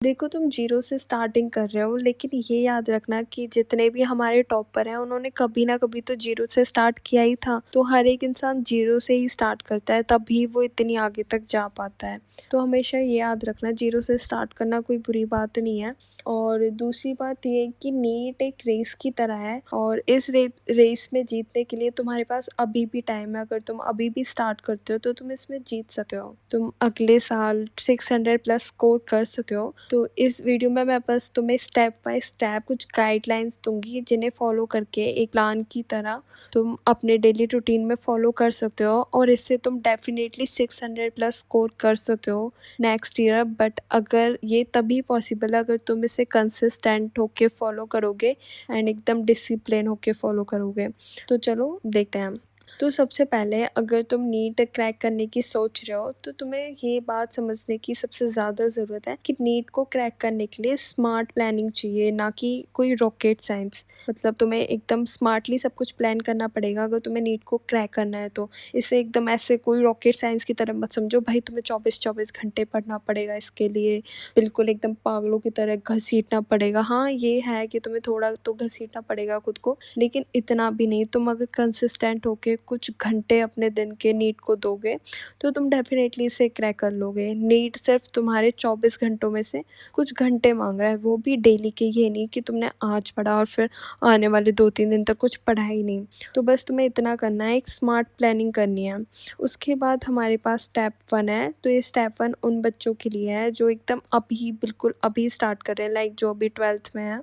देखो तुम ज़ीरो से स्टार्टिंग कर रहे हो, लेकिन ये याद रखना कि जितने भी हमारे टॉपर हैं उन्होंने कभी ना कभी तो ज़ीरो से स्टार्ट किया ही था। तो हर एक इंसान ज़ीरो से ही स्टार्ट करता है, तभी वो इतनी आगे तक जा पाता है। तो हमेशा ये याद रखना, ज़ीरो से स्टार्ट करना कोई बुरी बात नहीं है। और दूसरी बात ये कि नीट एक रेस की तरह है, और इस रेस में जीतने के लिए तुम्हारे पास अभी भी टाइम है। अगर तुम अभी भी स्टार्ट करते हो तो तुम इसमें जीत सकते हो। तुम अगले साल 600 प्लस स्कोर कर सकते हो। तो इस वीडियो में मैं बस तुम्हें स्टेप बाय स्टेप कुछ गाइडलाइंस दूंगी, जिन्हें फॉलो करके एक प्लान की तरह तुम अपने डेली रूटीन में फॉलो कर सकते हो, और इससे तुम डेफिनेटली 600 प्लस स्कोर कर सकते हो नेक्स्ट ईयर। बट अगर ये तभी पॉसिबल है अगर तुम इसे कंसिस्टेंट होके फॉलो करोगे एंड एकदम डिसिप्लिन होके फॉलो करोगे। तो चलो देखते हैं। तो सबसे पहले अगर तुम नीट क्रैक करने की सोच रहे हो तो तुम्हें ये बात समझने की सबसे ज़्यादा ज़रूरत है कि नीट को क्रैक करने के लिए स्मार्ट प्लानिंग चाहिए, ना कि कोई रॉकेट साइंस। मतलब तुम्हें एकदम स्मार्टली सब कुछ प्लान करना पड़ेगा अगर तुम्हें नीट को क्रैक करना है। तो इसे एकदम ऐसे कोई रॉकेट साइंस की तरह मत समझो भाई, तुम्हें 24-24 घंटे पढ़ना पड़ेगा इसके लिए, बिल्कुल एकदम पागलों की तरह घसीटना पड़ेगा। हाँ, ये है कि तुम्हें थोड़ा तो घसीटना पड़ेगा खुद को, लेकिन इतना भी नहीं। तुम अगर कंसिस्टेंट होके कुछ घंटे अपने दिन के नीट को दोगे तो तुम डेफिनेटली इसे क्रैक कर लोगे। नीट सिर्फ तुम्हारे 24 घंटों में से कुछ घंटे मांग रहा है, वो भी डेली के। ये नहीं कि तुमने आज पढ़ा और फिर आने वाले 2-3 दिन तक कुछ पढ़ा ही नहीं। तो बस तुम्हें इतना करना है, एक स्मार्ट प्लानिंग करनी है। उसके बाद हमारे पास स्टेप 1 है। तो ये स्टेप 1 उन बच्चों के लिए है जो एकदम अभी बिल्कुल अभी स्टार्ट कर रहे हैं, लाइक जो अभी 12th में है,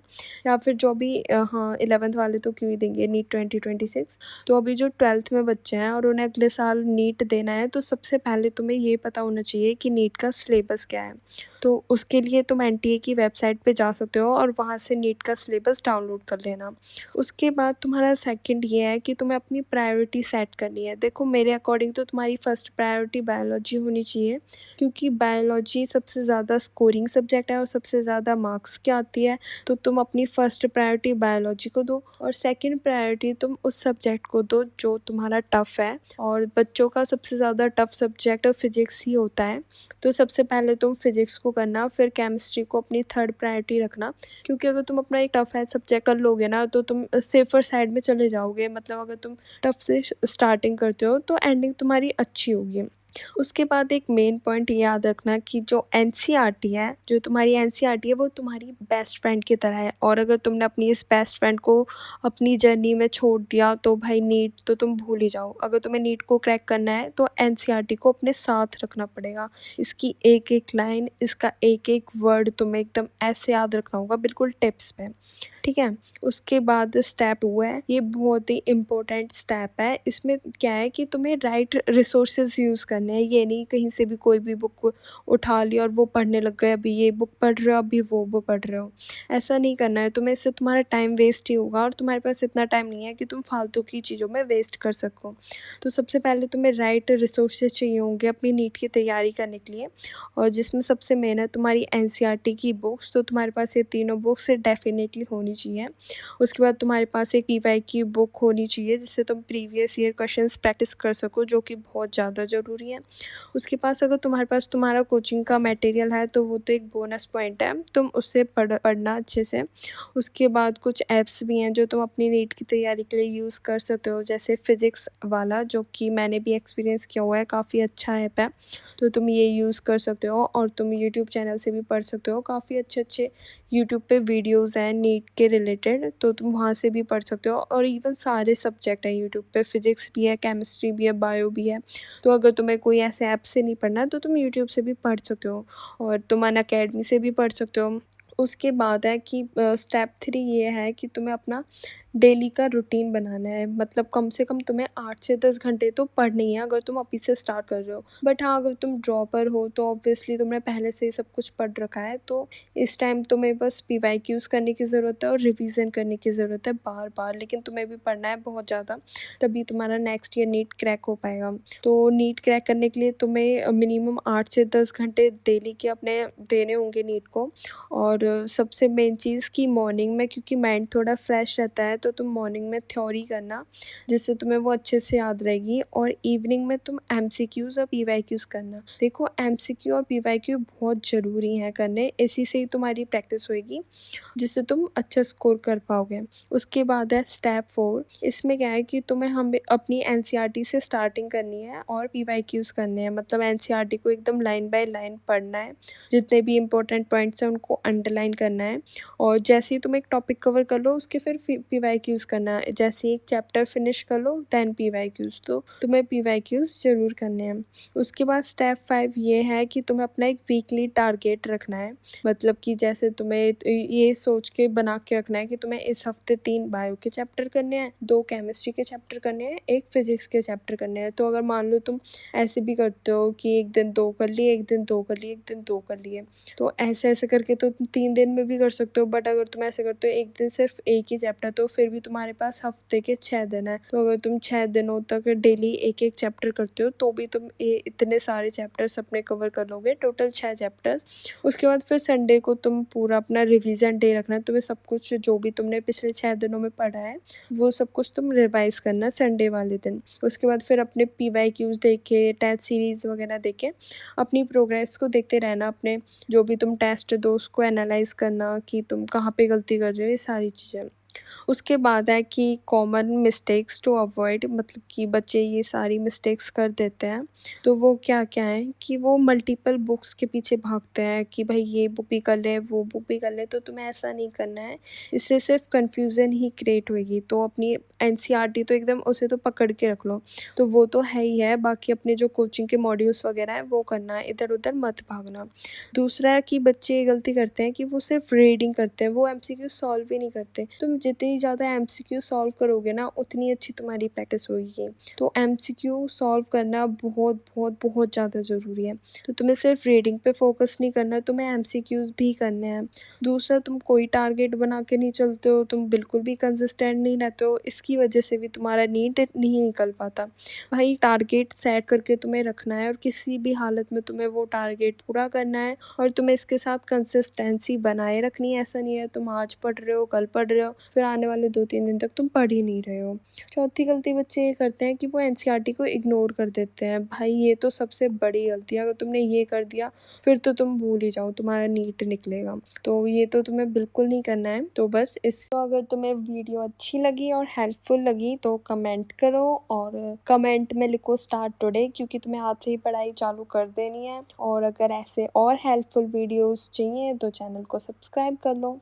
या फिर जो अभी हाँ 11th वाले तो क्यों ही देंगे नीट 2026। तो अभी जो 12th में बच्चे हैं और उन्हें अगले साल नीट देना है, तो सबसे पहले तुम्हें ये पता होना चाहिए कि नीट का सिलेबस क्या है। तो उसके लिए तुम एनटीए की वेबसाइट पे जा सकते हो और वहाँ से नीट का सिलेबस डाउनलोड कर लेना। उसके बाद तुम्हारा सेकंड ये है कि तुम्हें अपनी प्रायोरिटी सेट करनी है। देखो मेरे अकॉर्डिंग तो तुम्हारी फर्स्ट प्रायोरिटी बायोलॉजी होनी चाहिए, क्योंकि बायोलॉजी सबसे ज़्यादा स्कोरिंग सब्जेक्ट है और सबसे ज़्यादा मार्क्स की आती है। तो तुम अपनी फर्स्ट प्रायोरिटी बायोलॉजी को दो, और सेकंड प्रायोरिटी तुम उस सब्जेक्ट को दो जो तुम्हारा टफ़ है। और बच्चों का सबसे ज़्यादा टफ़ सब्जेक्ट फिजिक्स ही होता है। तो सबसे पहले तुम फिजिक्स को करना, फिर केमिस्ट्री को अपनी थर्ड प्रायोरिटी रखना। क्योंकि अगर तुम अपना एक टफ़ है सब्जेक्ट कर लोगे ना तो तुम सेफर साइड में चले जाओगे। मतलब अगर तुम टफ़ से स्टार्टिंग करते हो तो एंडिंग तुम्हारी अच्छी होगी। उसके बाद एक मेन पॉइंट ये याद रखना कि जो एनसीईआरटी है, जो तुम्हारी एनसीईआरटी है, वो तुम्हारी बेस्ट फ्रेंड की तरह है। और अगर तुमने अपनी इस बेस्ट फ्रेंड को अपनी जर्नी में छोड़ दिया तो भाई नीट तो तुम भूल ही जाओ। अगर तुम्हें नीट को क्रैक करना है तो एनसीईआरटी को अपने साथ रखना पड़ेगा। इसकी एक एक लाइन, इसका एक एक वर्ड तुम्हें एकदम ऐसे याद रखना होगा, बिल्कुल टिप्स पे। ठीक है। उसके बाद स्टेप 2 है, ये बहुत ही इम्पोर्टेंट स्टेप है। इसमें क्या है कि तुम्हें राइट रिसोर्सेज यूज़ करने हैं। ये नहीं कहीं से भी कोई भी बुक उठा ली और वो पढ़ने लग गए, अभी ये बुक पढ़ रहे हो अभी वो बुक पढ़ रहे हो। ऐसा नहीं करना है तुम्हें, इससे तुम्हारा टाइम वेस्ट ही होगा और तुम्हारे पास इतना टाइम नहीं है कि तुम फालतू की चीज़ों में वेस्ट कर सको। तो सबसे पहले तुम्हें राइट रिसोर्सेज चाहिए होंगे अपनी नीट की तैयारी करने के लिए, और जिसमें सबसे मेन है तुम्हारी एनसीईआरटी की बुक्स। तो तुम्हारे पास ये तीनों बुक्स डेफिनेटली होनी चाहिए। उसके बाद तुम्हारे पास एक पीवाई की बुक होनी चाहिए जिससे तुम प्रीवियस ईयर क्वेश्चंस प्रैक्टिस कर सको, जो कि बहुत ज़्यादा ज़रूरी है। उसके पास अगर तुम्हारे पास तुम्हारा कोचिंग का मटेरियल है तो वो तो एक बोनस पॉइंट है, तुम उससे पढ़ना अच्छे से। उसके बाद कुछ ऐप्स भी हैं जो तुम अपनी नीट की तैयारी के लिए यूज़ कर सकते हो, जैसे फिज़िक्स वाला, जो कि मैंने भी एक्सपीरियंस किया हुआ है, काफ़ी अच्छा ऐप है। तो तुम ये यूज़ कर सकते हो, और तुम यूट्यूब चैनल से भी पढ़ सकते हो। काफ़ी अच्छे अच्छे यूट्यूब पे वीडियोस हैं नीट के रिलेटेड, तो तुम वहाँ से भी पढ़ सकते हो। और इवन सारे सब्जेक्ट हैं यूट्यूब पे, फिजिक्स भी है, केमिस्ट्री भी है, बायो भी है। तो अगर तुम्हें कोई ऐसे ऐप से नहीं पढ़ना है तो तुम यूट्यूब से भी पढ़ सकते हो, और तुम अनअकैडमी से भी पढ़ सकते हो। उसके बाद है कि स्टेप 3 ये है कि तुम्हें अपना डेली का रूटीन बनाना है। मतलब कम से कम तुम्हें 8 से 10 घंटे तो पढ़नी है अगर तुम अभी से स्टार्ट कर रहे हो। बट हाँ, अगर तुम ड्रॉपर हो तो ऑब्वियसली तुमने पहले से ही सब कुछ पढ़ रखा है, तो इस टाइम तुम्हें बस पीवाईक्यूज़ करने की ज़रूरत है और रिवीजन करने की ज़रूरत है बार बार। लेकिन तुम्हें भी पढ़ना है बहुत ज़्यादा, तभी तुम्हारा नेक्स्ट ईयर नीट क्रैक हो पाएगा। तो नीट क्रैक करने के लिए तुम्हें मिनिमम 8 से 10 घंटे डेली के अपने देने होंगे नीट को। और सबसे मेन चीज़ कि मॉर्निंग में, क्योंकि माइंड थोड़ा फ्रेश रहता है, तो तुम मॉर्निंग में थ्योरी करना, जिससे तुम्हें वो अच्छे से याद रहेगी, और इवनिंग में तुम MCQs और PYQs करना। देखो MCQ और PYQ बहुत ज़रूरी हैं करने, इसी से ही तुम्हारी प्रैक्टिस होएगी, जिससे तुम अच्छा स्कोर कर पाओगे। उसके बाद है स्टेप 4। इसमें क्या है कि तुम्हें हमें अपनी NCERT से स्टार्टिंग करनी है और PYQs करने हैं, मतलब NCERT को एकदम लाइन बाय लाइन पढ़ना है, जितने भी इंपॉर्टेंट पॉइंट्स हैं उनको अंडरलाइन करना है, और जैसे ही तुम एक टॉपिक कवर कर लो उसके फिर PYQs करना है। जैसे ही एक चैप्टर फिनिश कर लो देन PYQs, तो तुम्हें PYQs ज़रूर करने हैं। उसके बाद स्टेप 5 ये है कि तुम्हें अपना एक वीकली टारगेट रखना है, मतलब कि जैसे तुम्हें ये सोच के बना के रखना है कि तुम्हें इस हफ्ते 3 बायो के चैप्टर करने हैं, 2 केमिस्ट्री के चैप्टर करने हैं, 1 फिजिक्स के चैप्टर करने हैं। तो अगर मान लो तुम ऐसे भी करते हो कि एक दिन 2 कर लिए, एक दिन 2 कर लिए, एक दिन 2 कर लिए, तो ऐसे ऐसे करके तो तुम 3 दिन में भी कर सकते हो। बट अगर तुम ऐसे करते हो एक दिन सिर्फ एक ही चैप्टर, तो फिर भी तुम्हारे पास हफ्ते के 6 दिन है। तो अगर तुम 6 दिनों तक डेली एक एक चैप्टर करते हो तो भी तुम इतने सारे चैप्टर्स अपने कवर कर लोगे, टोटल 6 चैप्टर्स। उसके बाद फिर संडे को तुम पूरा अपना रिवीजन डे रखना है, तुम्हें सब कुछ जो भी तुमने पिछले 6 दिनों में पढ़ा है वो सब कुछ तुम रिवाइज करना संडे वाले दिन। उसके बाद फिर अपने PYQs देखे, टेस्ट सीरीज़ वगैरह देखे, अपनी प्रोग्रेस को देखते रहना, अपने जो भी तुम टेस्ट दो उसको एनालाइज करना कि तुम कहाँ पे गलती कर रहे हो, ये सारी चीज़ें। उसके बाद है कि कॉमन मिस्टेक्स टू अवॉइड, मतलब कि बच्चे ये सारी मिस्टेक्स कर देते हैं। तो वो क्या क्या है कि वो मल्टीपल बुक्स के पीछे भागते हैं कि भाई ये बुक भी कर ले, वो बुक भी कर ले। तो तुम्हें ऐसा नहीं करना है, इससे सिर्फ कन्फ्यूज़न ही क्रिएट होगी। तो अपनी NCERT तो एकदम उसे तो पकड़ के रख लो, तो वो तो है ही है, बाकी अपने जो कोचिंग के मॉड्यूल्स वगैरह हैं वो करना है, इधर उधर मत भागना। दूसरा है कि बच्चे ये गलती करते हैं कि वो सिर्फ रीडिंग करते हैं, वो MCQ सॉल्व ही नहीं करते। तुम जितनी ज़्यादा MCQ सॉल्व करोगे ना उतनी अच्छी तुम्हारी प्रैक्टिस होगी। तो MCQ सॉल्व करना बहुत बहुत बहुत ज़्यादा ज़रूरी है। तो तुम्हें सिर्फ रीडिंग पे फोकस नहीं करना, तुम्हें MCQs भी करने हैं। दूसरा, तुम कोई टारगेट बना के नहीं चलते हो, तुम बिल्कुल भी कंसिस्टेंट नहीं रहते हो, इसकी वजह से भी तुम्हारा नीट नहीं निकल पाता। भाई टारगेट सेट करके तुम्हें रखना है और किसी भी हालत में तुम्हें वो टारगेट पूरा करना है, और तुम्हें इसके साथ कंसिस्टेंसी बनाए रखनी है। ऐसा नहीं है तुम आज पढ़ रहे हो, कल पढ़ रहे हो, फिर आने वाले 2-3 दिन तक तुम पढ़ ही नहीं रहे हो। चौथी गलती बच्चे ये करते हैं कि वो NCERT को इग्नोर कर देते हैं। भाई ये तो सबसे बड़ी गलती है, अगर तुमने ये कर दिया फिर तो तुम भूल ही जाओ, तुम्हारा नीट निकलेगा। तो ये तो तुम्हें बिल्कुल नहीं करना है। तो बस इसको, अगर तुम्हें वीडियो अच्छी लगी और हेल्पफुल लगी तो कमेंट करो, और कमेंट में लिखो स्टार्ट टुडे, क्योंकि तुम्हें आज से ही पढ़ाई चालू कर देनी है। और अगर ऐसे और हेल्पफुल वीडियोस चाहिए तो चैनल को सब्सक्राइब कर लो।